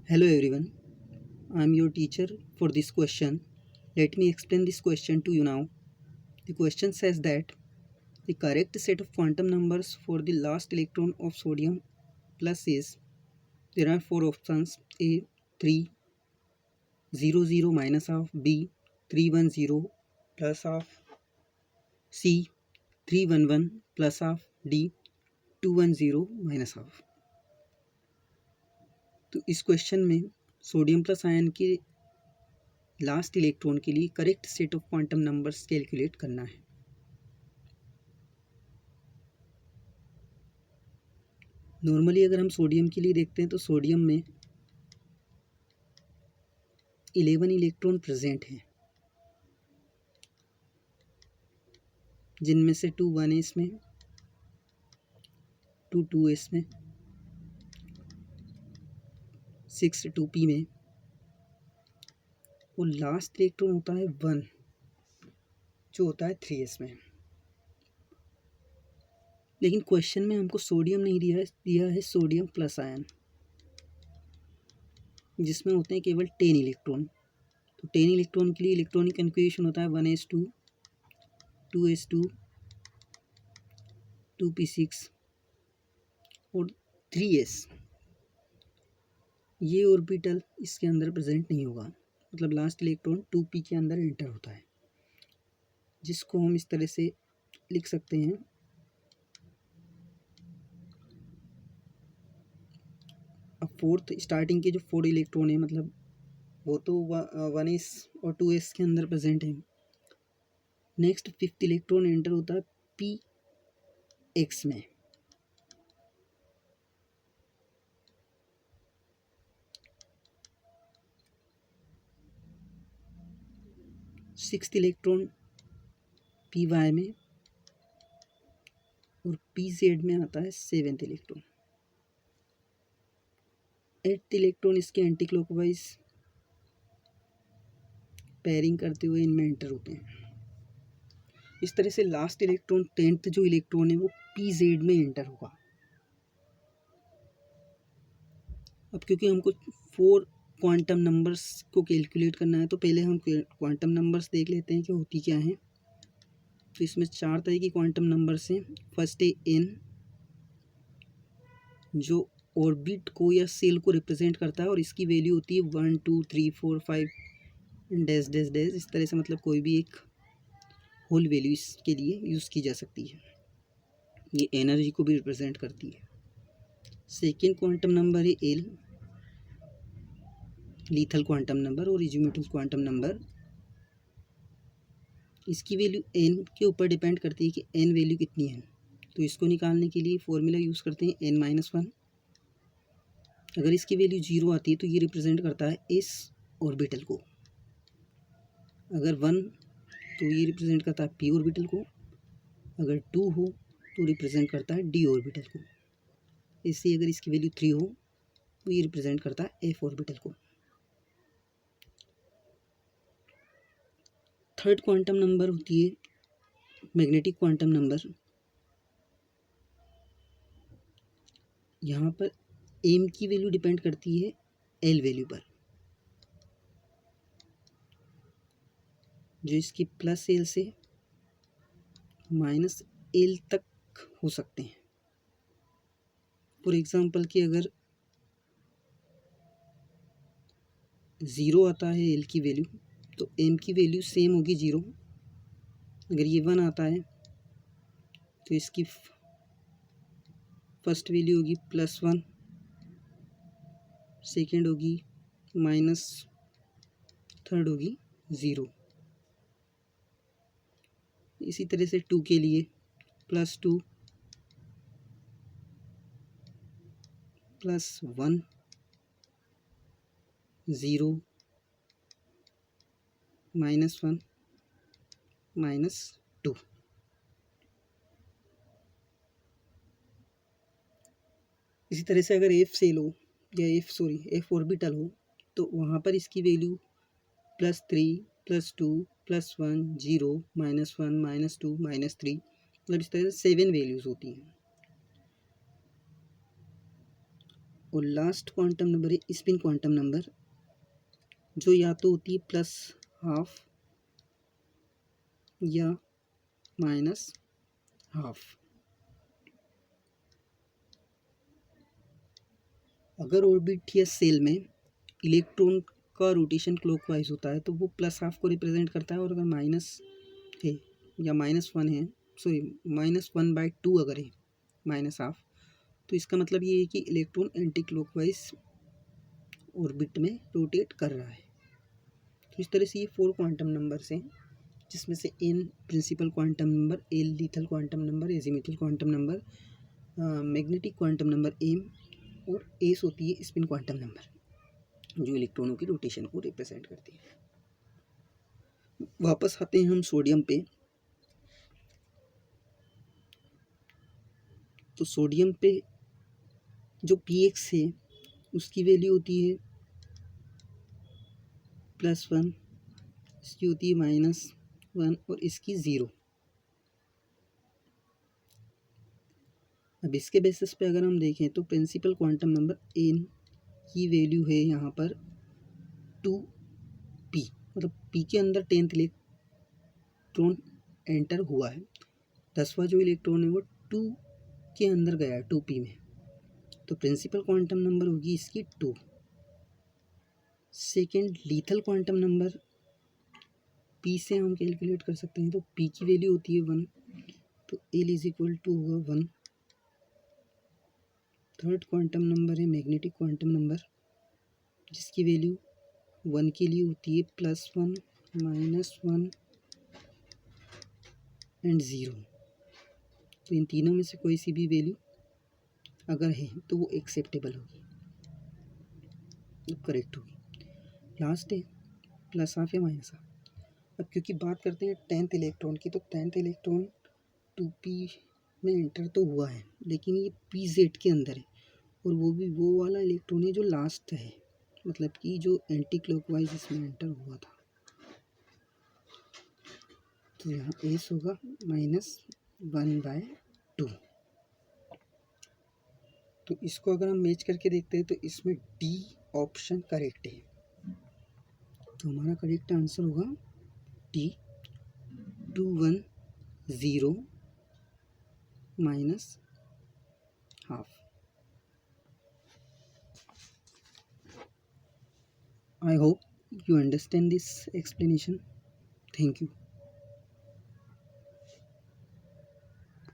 Hello everyone, I am your teacher for this question. Let me explain this question to you now. The question says that the correct set of quantum numbers for the last electron of sodium plus is, there are four options: A 3, 0 0 minus half, B 3 1 0 plus half, C 3 1 1 plus half, D 2 1 0 minus half. तो इस question में sodium plus ion के last electron के लिए correct set of quantum numbers calculate करना है। Normally अगर हम सोडियम के लिए देखते हैं तो सोडियम में 11 इलेक्ट्रॉन प्रेजेंट हैं, जिनमें से 2 1s में, 2 2s में, 6 2p में, और लास्ट इलेक्ट्रॉन होता है 1 जो होता है 3s में। लेकिन क्वेश्चन में हमको सोडियम नहीं दिया है सोडियम प्लस आयन, जिसमें होते हैं केवल 10 इलेक्ट्रॉन। तो 10 इलेक्ट्रॉन के लिए इलेक्ट्रॉनिक कन्फिग्रेशन होता है 1s2, 2s2, 2p6 और 3s। ये ऑर्बिटल इसके अंदर प्रेजेंट नहीं होगा, मतलब लास्ट इलेक्ट्रॉन 2p के अंदर एंटर होता है, जिसको हम इस तरह से लिख सकते हैं। अब फोर्थ स्टार्टिंग के जो 4 इलेक्ट्रॉन है, मतलब वो तो 1s और 2s के अंदर प्रेजेंट है। नेक्स्ट फिफ्थ इलेक्ट्रॉन एंटर होता है px में। सिक्स्थ इलेक्ट्रॉन py में, और pz में आता है 7th इलेक्ट्रॉन। 8th इलेक्ट्रॉन इसके एंटी क्लॉकवाइज पेयरिंग करते हुए इनमें एंटर होते हैं। इस तरह से लास्ट इलेक्ट्रॉन 10th जो इलेक्ट्रॉन है वो pz में एंटर होगा। अब क्योंकि हमको 4 क्वांटम नंबर्स को कैलकुलेट करना है, तो पहले हम क्वांटम नंबर्स देख लेते हैं कि होती क्या हैं। तो इसमें 4 तरह की क्वांटम नंबर्स हैं। फर्स्ट है n, जो ऑर्बिट को या सेल को रिप्रेजेंट करता है, और इसकी वैल्यू होती है 1 2 3 4 5 डैश डैश डैश, इस तरह से, मतलब कोई भी एक होल वैल्यू इसके लिए यूज़ की जा सकती है। ये एनर्जी को भी रिप्रेजेंट करती है। सेकेंड क्वांटम नंबर है एल, लीथल क्वांटम नंबर और इज़ोमेटल क्वांटम नंबर। इसकी वैल्यू एन के ऊपर डिपेंड करती है कि एन वैल्यू कितनी है। तो इसको निकालने के लिए फॉर्मूला यूज़ करते हैं n-1। अगर इसकी वैल्यू 0 आती है तो ये रिप्रेजेंट करता है एस ऑर्बिटल को। अगर 1 तो ये रिप्रेजेंट करता है p ऑर्बिटल को। अगर 2 हो तो रिप्रेजेंट करता है d ऑर्बिटल को। इससे अगर इसकी वैल्यू 3 हो तो ये रिप्रेजेंट करता है f ऑर्बिटल को। थर्ड क्वांटम नंबर होती है मैग्नेटिक क्वांटम नंबर। यहाँ पर एम की वैल्यू डिपेंड करती है एल वैल्यू पर, जो इसकी प्लस एल से माइनस एल तक हो सकते हैं। फॉर एग्जांपल कि अगर 0 आता है एल की वैल्यू, तो एम की वैल्यू सेम होगी 0। अगर ये 1 आता है तो इसकी फर्स्ट वैल्यू होगी +1, सेकेंड होगी माइनस, थर्ड होगी 0। इसी तरह से 2 के लिए +2, +1, 0, -1, -2। इसी तरह से अगर एफ सेल हो या एफ ऑर्बिटल हो, तो वहाँ पर इसकी वैल्यू +3, +2, +1, 0, -1, -2, -3, मतलब इस तरह से 7 वैल्यूज़ होती हैं। और लास्ट क्वांटम नंबर है स्पिन क्वांटम नंबर, जो या तो होती है प्लस हाफ या माइनस हाफ। अगर ऑर्बिट या सेल में इलेक्ट्रॉन का रोटेशन क्लॉकवाइज होता है तो वो प्लस हाफ को रिप्रेजेंट करता है, और अगर माइनस है या -1 है, सॉरी -1/2 अगर है माइनस हाफ, तो इसका मतलब ये है कि इलेक्ट्रॉन एंटी क्लॉकवाइज ऑर्बिट में रोटेट कर रहा है। तो इस तरह से ये 4 क्वांटम नंबर्स हैं, जिसमें से n principal quantum number, l lethal quantum number, azimuthal quantum number, magnetic quantum number m, और s होती है स्पिन क्वांटम नंबर, जो इलेक्ट्रॉनों की रोटेशन को रिप्रेजेंट करती है। वापस आते हैं हम सोडियम पे। तो सोडियम पे जो px है उसकी वैल्यू होती है +1, इसकी होती है -1 और इसकी 0। अब इसके बेसिस पे अगर हम देखें तो प्रिंसिपल क्वांटम नंबर n की वैल्यू है यहाँ पर 2p, मतलब p के अंदर 10th इलेक्ट्रॉन एंटर हुआ है, 10वां जो इलेक्ट्रॉन है वो 2 के अंदर गया है 2p में, तो प्रिंसिपल क्वांटम नंबर होगी इसकी 2। Second lethal quantum number p से हम कैलकुलेट कर सकते हैं, तो p की वैल्यू होती है 1, तो l = होगा 1। थर्ड क्वांटम नंबर है मैग्नेटिक क्वांटम नंबर, जिसकी वैल्यू 1 के लिए होती है +1, -1 एंड 0। तो इन तीनों में से कोई सी भी वैल्यू अगर है तो वो एक्सेप्टेबल होगी, करेक्ट होगी। लास्ट है प्लस हाफ या माइनस हाफ। अब क्योंकि बात करते हैं 10th इलेक्ट्रॉन की, तो 10th इलेक्ट्रॉन 2p में एंटर तो हुआ है, लेकिन ये pz के अंदर है, और वो भी वो वाला इलेक्ट्रॉन है जो लास्ट है, मतलब कि जो एंटी क्लॉकवाइज इसमें एंटर हुआ था। तो यहाँ s होगा -1/2। तो इसको अगर हम मैच करके देखते हैं तो इसमें डी ऑप्शन करेक्ट है, तो हमारा करेक्ट आंसर होगा D 210 -1/2। I hope you understand this explanation. Thank you.